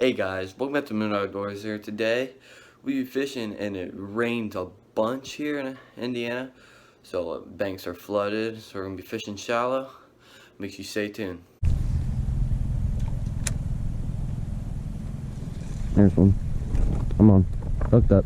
Hey guys, welcome back to Moon Outdoors here. Today, we be fishing and it rained a bunch here in Indiana. So banks are flooded, so we're going to be fishing shallow. Make sure you stay tuned. There's one. Come on. Hooked up.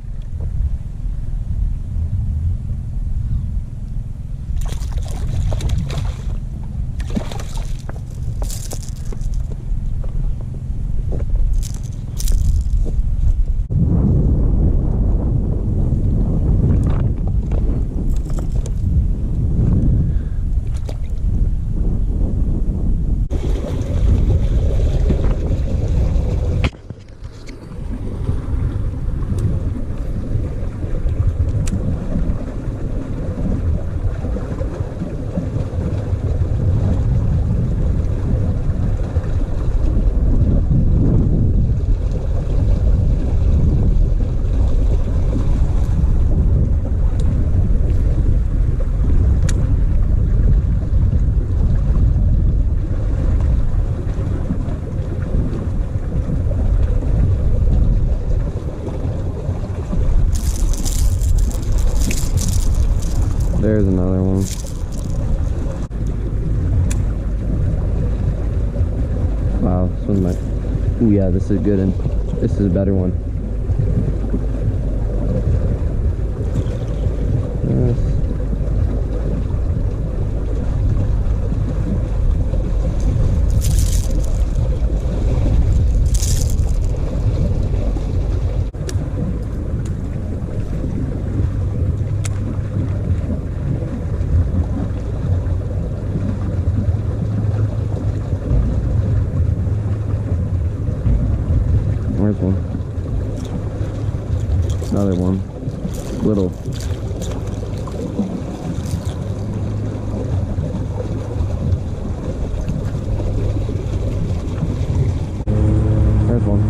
There's another one. Wow, this one might. Ooh, yeah, this is a good one. This is a better one. Yes. Where's one? Another one. Little. There's one.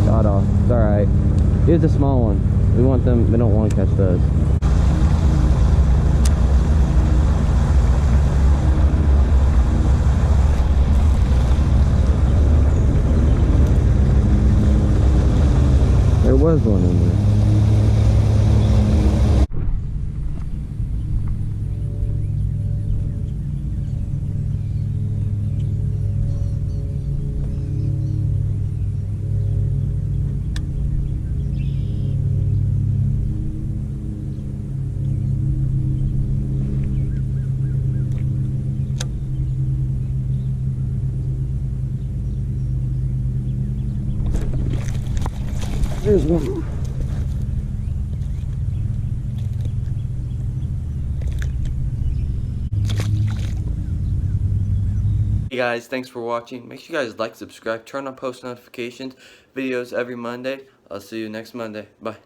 Got off. It's alright. Here's a small one. We want them, we don't want to catch those. There was one in there. There's one. Hey guys, thanks for watching. Make sure you guys like, subscribe, turn on post notifications. Videos every Monday. I'll see you next Monday. Bye.